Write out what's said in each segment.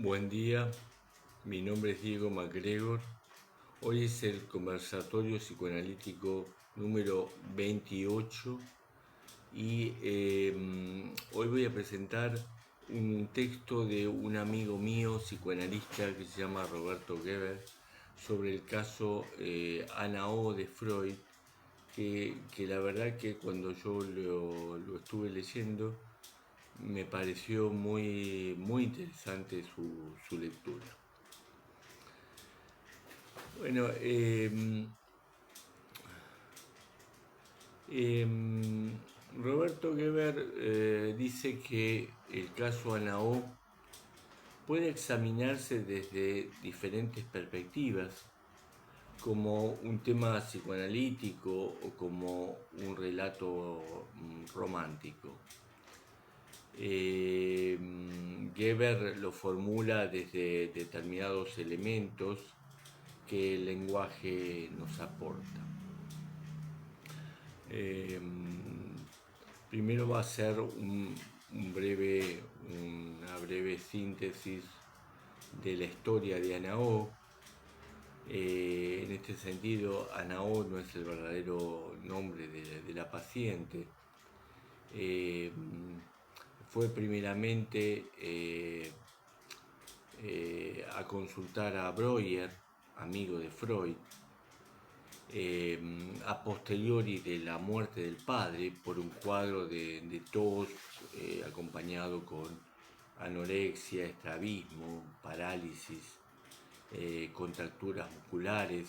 Buen día, mi nombre es Diego MacGregor. Hoy es el conversatorio psicoanalítico número 28 y hoy voy a presentar un texto de un amigo mío psicoanalista que se llama Roberto Geber sobre el caso Ana O de Freud, que la verdad que cuando yo lo estuve leyendo me pareció muy interesante su lectura. Bueno, Roberto Geber dice que el caso Ana O puede examinarse desde diferentes perspectivas, como un tema psicoanalítico o como un relato romántico. Geber lo formula desde determinados elementos que el lenguaje nos aporta. Primero va a ser una breve síntesis de la historia de Ana O. En este sentido, Ana O no es el verdadero nombre de la paciente. Fue primeramente a consultar a Breuer, amigo de Freud, a posteriori de la muerte del padre, por un cuadro de tos acompañado con anorexia, estrabismo, parálisis, contracturas musculares,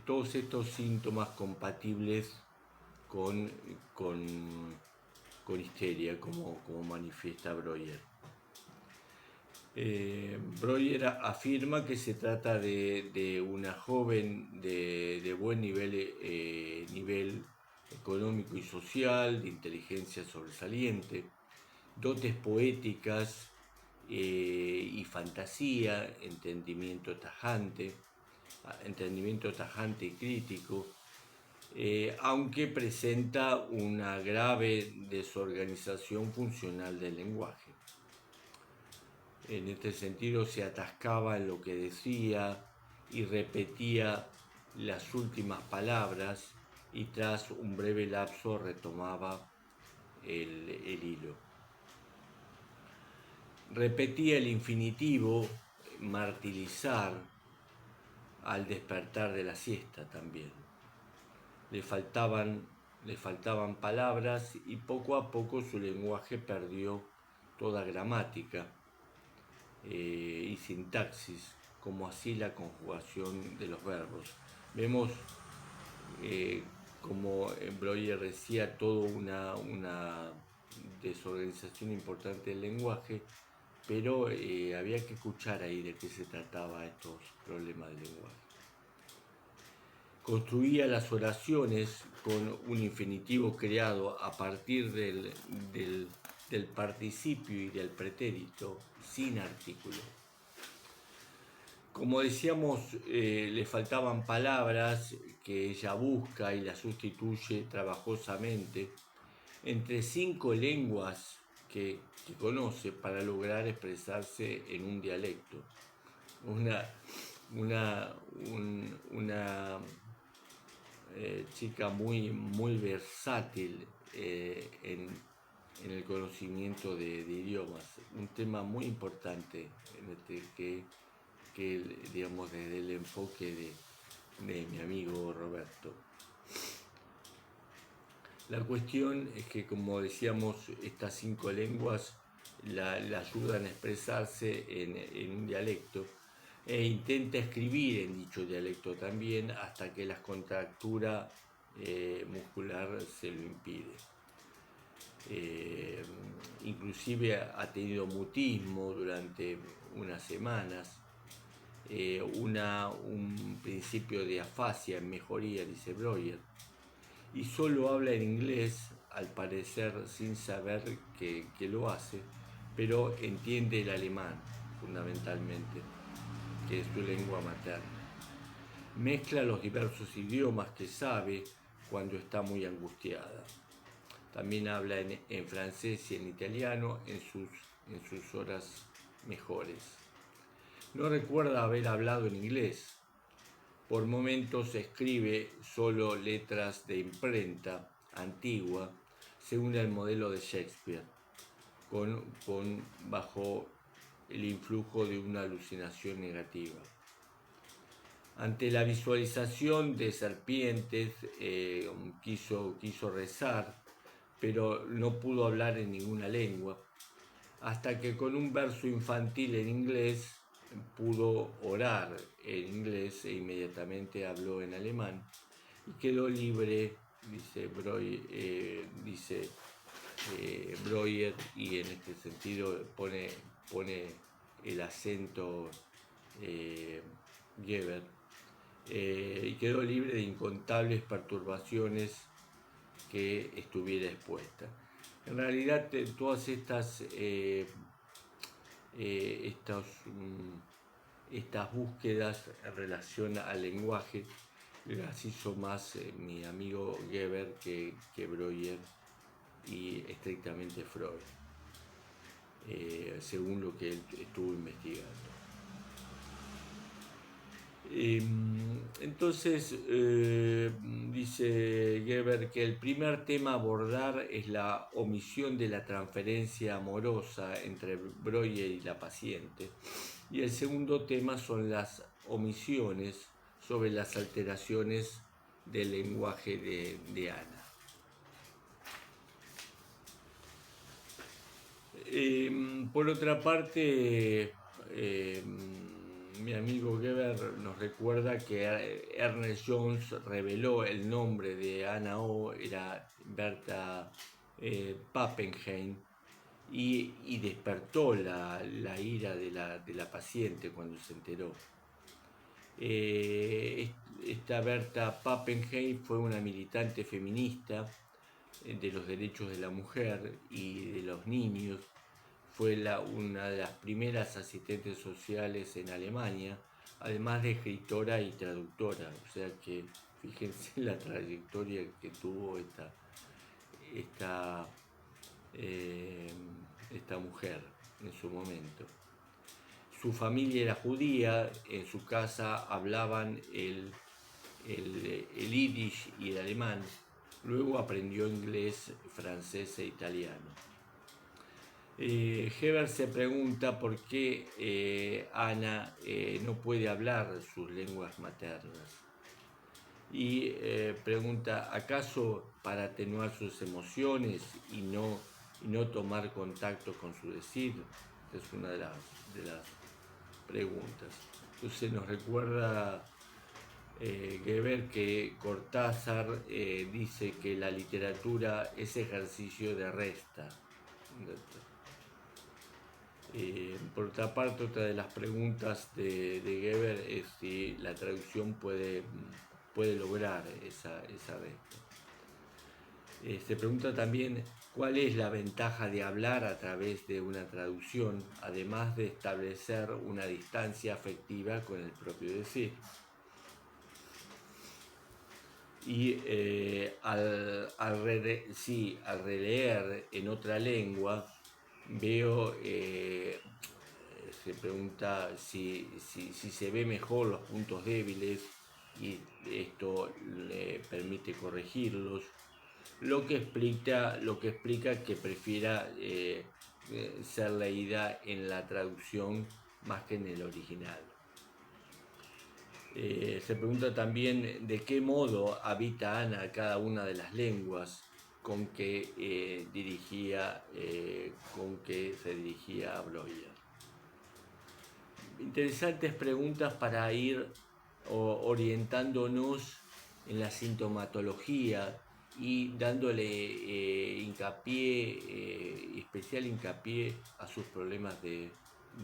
todos estos síntomas compatibles con histeria, como manifiesta Breuer. Breuer afirma que se trata de una joven de buen nivel económico y social, de inteligencia sobresaliente, dotes poéticas y fantasía, entendimiento tajante y crítico, aunque presenta una grave desorganización funcional del lenguaje. En este sentido, se atascaba en lo que decía y repetía las últimas palabras, y tras un breve lapso retomaba el hilo. Repetía el infinitivo martirizar al despertar de la siesta también. Le faltaban palabras y poco a poco su lenguaje perdió toda gramática y sintaxis, como así la conjugación de los verbos. Vemos como Breuer decía, toda una desorganización importante del lenguaje, pero había que escuchar ahí de qué se trataba estos problemas del lenguaje. Construía las oraciones con un infinitivo creado a partir del participio y del pretérito, sin artículo. Como decíamos, le faltaban palabras que ella busca y las sustituye trabajosamente entre 5 lenguas que conoce para lograr expresarse en un dialecto. Una chica muy versátil en el conocimiento de idiomas. Un tema muy importante que digamos, desde el enfoque de mi amigo Roberto. La cuestión es que, como decíamos, estas 5 lenguas la ayudan a expresarse en un dialecto e intenta escribir en dicho dialecto también, hasta que la contractura muscular se lo impide. Inclusive ha tenido mutismo durante unas semanas, un principio de afasia en mejoría, dice Breuer, y solo habla en inglés, al parecer sin saber que lo hace, pero entiende el alemán fundamentalmente, que es su lengua materna. Mezcla los diversos idiomas que sabe cuando está muy angustiada. También habla en francés y en italiano en sus horas mejores. No recuerda haber hablado en inglés. Por momentos escribe solo letras de imprenta antigua, según el modelo de Shakespeare, bajo el influjo de una alucinación negativa. Ante la visualización de serpientes, quiso rezar, pero no pudo hablar en ninguna lengua, hasta que con un verso infantil en inglés pudo orar en inglés e inmediatamente habló en alemán y quedó libre, dice Breuer, y en este sentido pone el acento Geber, y quedó libre de incontables perturbaciones que estuviera expuesta. En realidad, todas estas búsquedas en relación al lenguaje las hizo más mi amigo Geber que Breuer y estrictamente Freud, según lo que él estuvo investigando. Entonces, dice Geber que el primer tema a abordar es la omisión de la transferencia amorosa entre Breuer y la paciente, y el segundo tema son las omisiones sobre las alteraciones del lenguaje de Ana. Por otra parte, mi amigo Geber nos recuerda que Ernest Jones reveló el nombre de Ana O, era Berta Pappenheim, y despertó la ira de la paciente cuando se enteró. Esta Berta Pappenheim fue una militante feminista de los derechos de la mujer y de los niños. Fue una de las primeras asistentes sociales en Alemania, además de escritora y traductora. O sea que fíjense la trayectoria que tuvo esta mujer en su momento. Su familia era judía, en su casa hablaban el yiddish y el alemán. Luego aprendió inglés, francés e italiano. Geber se pregunta por qué Ana no puede hablar sus lenguas maternas y pregunta, ¿acaso para atenuar sus emociones y no tomar contacto con su decir? Es una de las preguntas. Entonces nos recuerda Geber que Cortázar dice que la literatura es ejercicio de resta. Por otra parte, otra de las preguntas de Geber es si la traducción puede lograr esa resta. Se pregunta también cuál es la ventaja de hablar a través de una traducción, además de establecer una distancia afectiva con el propio decir. Y al releer en otra lengua, veo, se pregunta si se ve mejor los puntos débiles y esto le permite corregirlos, lo que explica que prefiera ser leída en la traducción más que en el original. Se pregunta también de qué modo habita Ana cada una de las lenguas con que se dirigía a Breuer. Interesantes preguntas para ir orientándonos en la sintomatología y dándole especial hincapié a sus problemas de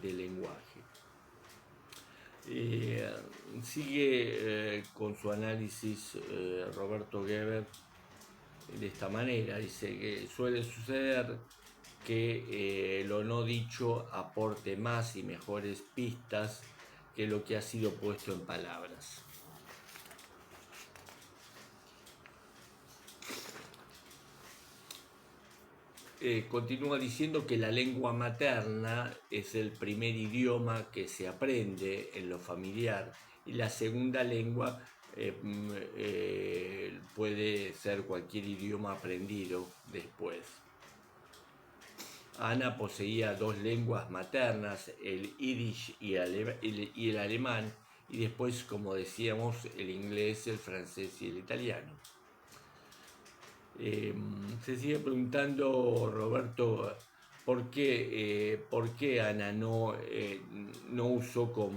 lenguaje. Sigue con su análisis Roberto Geber de esta manera. Dice que suele suceder que lo no dicho aporte más y mejores pistas que lo que ha sido puesto en palabras. continúa diciendo que la lengua materna es el primer idioma que se aprende en lo familiar y la segunda lengua puede ser cualquier idioma aprendido después. Ana poseía 2 lenguas maternas, el yiddish y el alemán, y después, como decíamos, el inglés, el francés y el italiano. Se sigue preguntando, Roberto, por qué Ana no usó con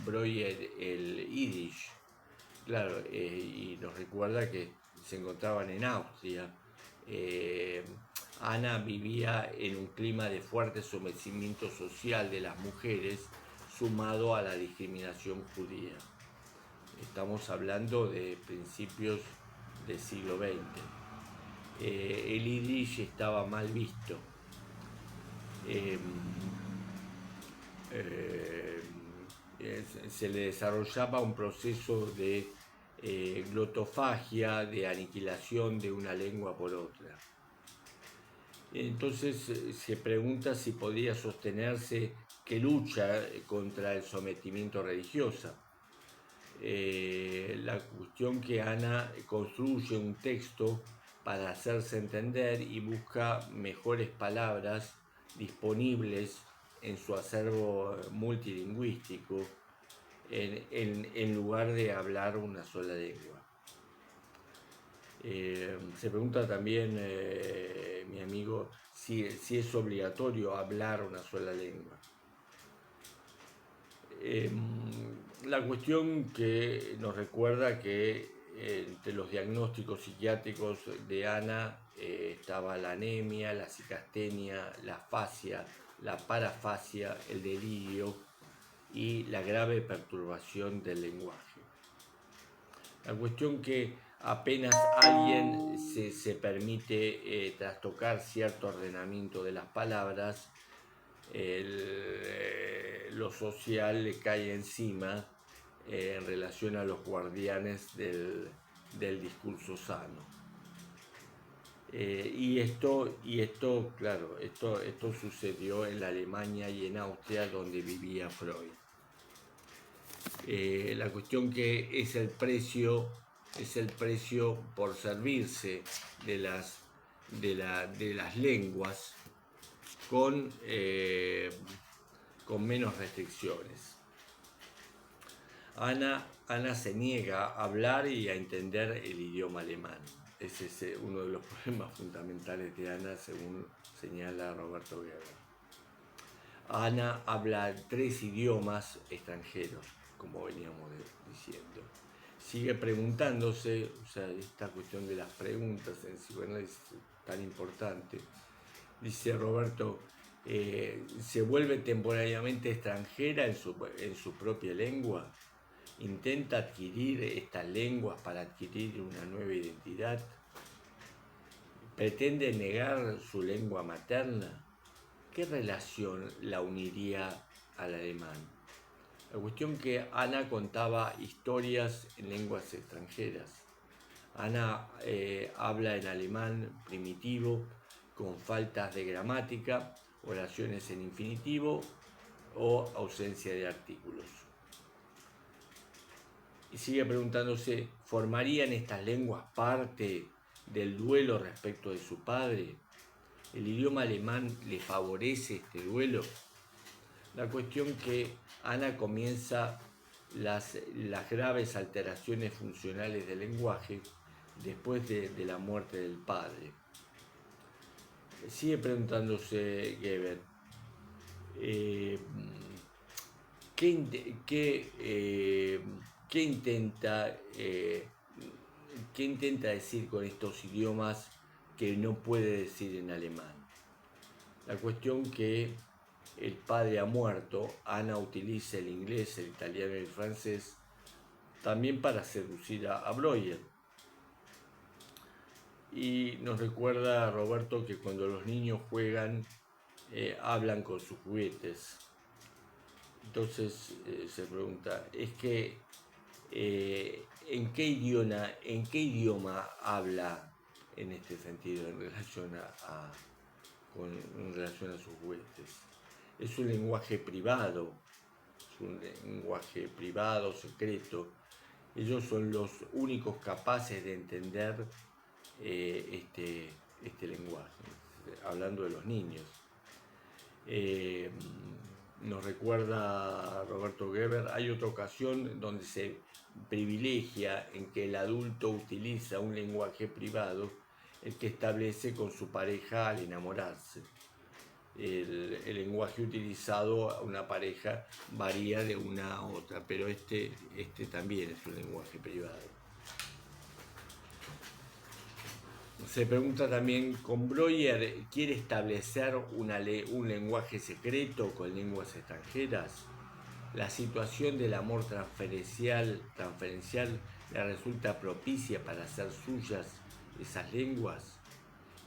Breuer el yiddish. Claro, y nos recuerda que se encontraban en Austria. Ana vivía en un clima de fuerte sometimiento social de las mujeres, sumado a la discriminación judía. Estamos hablando de principios del siglo XX. El yiddish estaba mal visto. Se le desarrollaba un proceso de glotofagia, de aniquilación de una lengua por otra. Entonces se pregunta si podía sostenerse que lucha contra el sometimiento religioso. La cuestión que Ana construye un texto para hacerse entender y busca mejores palabras disponibles en su acervo multilingüístico en lugar de hablar una sola lengua. Se pregunta también mi amigo si es obligatorio hablar una sola lengua. La cuestión que nos recuerda que entre los diagnósticos psiquiátricos de Ana estaba la anemia, la cicastenia, la afasia, la parafasia, el delirio y la grave perturbación del lenguaje. La cuestión que apenas alguien se permite trastocar cierto ordenamiento de las palabras, lo social le cae encima en relación a los guardianes del discurso sano. Y esto sucedió en la Alemania y en Austria, donde vivía Freud. La cuestión que es el precio por servirse de las lenguas con menos restricciones. Ana se niega a hablar y a entender el idioma alemán. Ese es uno de los problemas fundamentales de Ana, según señala Roberto Weber. Ana habla 3 idiomas extranjeros, como veníamos diciendo. Sigue preguntándose, o sea, esta cuestión de las preguntas en psicoanálisis es tan importante. Dice Roberto, ¿se vuelve temporariamente extranjera en su propia lengua? ¿Intenta adquirir estas lenguas para adquirir una nueva identidad? ¿Pretende negar su lengua materna? ¿Qué relación la uniría al alemán? La cuestión que Ana contaba historias en lenguas extranjeras. Ana habla en alemán primitivo, con faltas de gramática, oraciones en infinitivo o ausencia de artículos. Y sigue preguntándose, ¿formarían estas lenguas parte del duelo respecto de su padre? ¿El idioma alemán le favorece este duelo? La cuestión que Ana comienza las graves alteraciones funcionales del lenguaje después de la muerte del padre. Sigue preguntándose Weber, ¿qué intenta decir con estos idiomas que no puede decir en alemán? La cuestión que el padre ha muerto, Ana utiliza el inglés, el italiano y el francés también para seducir a Breuer. Y nos recuerda a Roberto que cuando los niños juegan, hablan con sus juguetes. Entonces se pregunta, ¿en qué idioma habla en este sentido, en relación en relación a sus huestes. Es un lenguaje privado, secreto. Ellos son los únicos capaces de entender este lenguaje, hablando de los niños. Nos recuerda Roberto Geber, hay otra ocasión donde se privilegia en que el adulto utiliza un lenguaje privado, el que establece con su pareja al enamorarse. El lenguaje utilizado a una pareja varía de una a otra, pero este también es un lenguaje privado. Se pregunta también, ¿con Breuer quiere establecer un lenguaje secreto con lenguas extranjeras? ¿La situación del amor transferencial le resulta propicia para hacer suyas esas lenguas?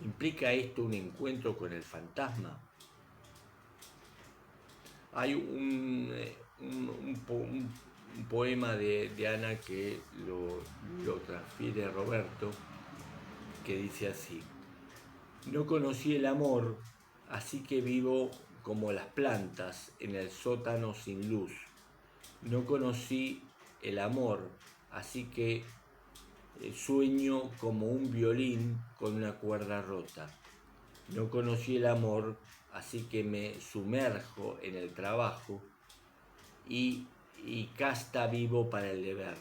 ¿Implica esto un encuentro con el fantasma? Hay un poema de Ana que lo transfiere Roberto, que dice así: no conocí el amor, así que vivo como las plantas en el sótano sin luz. No conocí el amor, así que sueño como un violín con una cuerda rota. No conocí el amor, así que me sumerjo en el trabajo y casta vivo para el deber.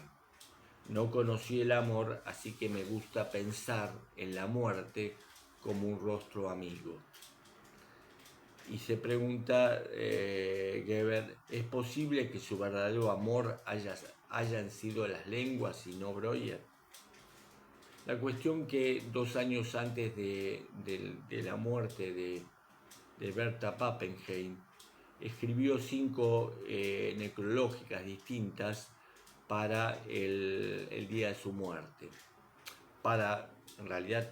No conocí el amor, así que me gusta pensar en la muerte como un rostro amigo. Y se pregunta Geber, ¿es posible que su verdadero amor hayan sido las lenguas y no Breuer? La cuestión que 2 años antes de la muerte de Berta Pappenheim, escribió 5 necrológicas distintas para el día de su muerte, en realidad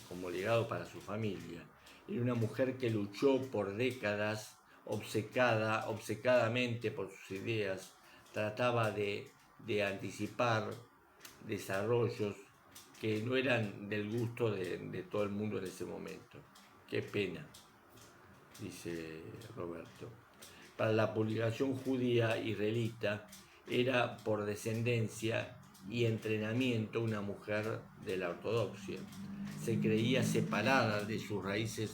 como legado para su familia. Era una mujer que luchó por décadas obcecadamente por sus ideas, trataba de anticipar desarrollos que no eran del gusto de todo el mundo en ese momento. Qué pena, dice Roberto. Para la publicación judía israelita era por descendencia y entrenamiento una mujer de la ortodoxia. Se creía separada de sus raíces,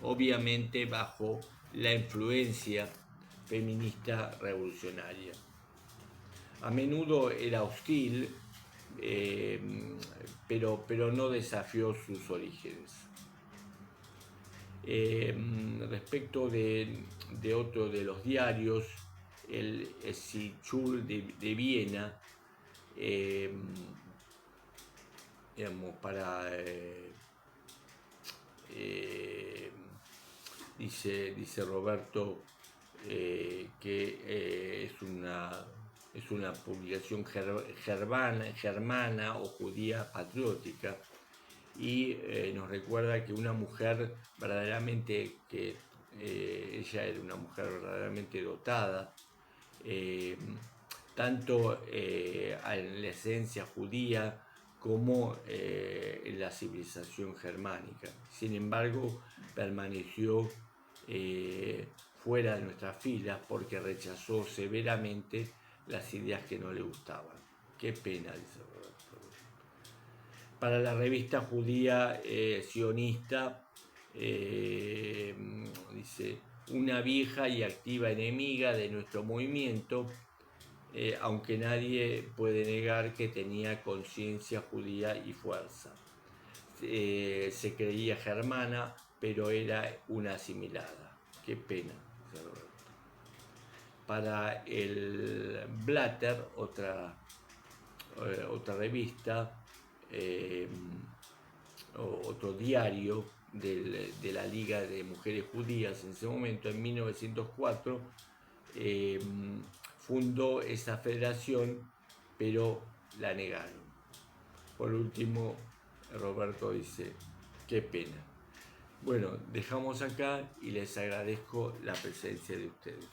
obviamente bajo la influencia feminista revolucionaria. A menudo era hostil, pero no desafió sus orígenes. Respecto de otro de los diarios, el Sichur de Viena, dice Roberto que es una publicación germana o judía patriótica, y nos recuerda que una mujer verdaderamente, ella era una mujer verdaderamente dotada, tanto en la esencia judía como en la civilización germánica. Sin embargo, permaneció fuera de nuestras filas porque rechazó severamente las ideas que no le gustaban. Qué pena, dice Roberto. Para la revista judía sionista, dice, una vieja y activa enemiga de nuestro movimiento, aunque nadie puede negar que tenía conciencia judía y fuerza. Se creía germana, pero era una asimilada. Qué pena. Para el Blatter, otra revista, otro diario de la Liga de Mujeres Judías en ese momento, en 1904, fundó esa federación, pero la negaron. Por último, Roberto dice, qué pena. Bueno, dejamos acá y les agradezco la presencia de ustedes.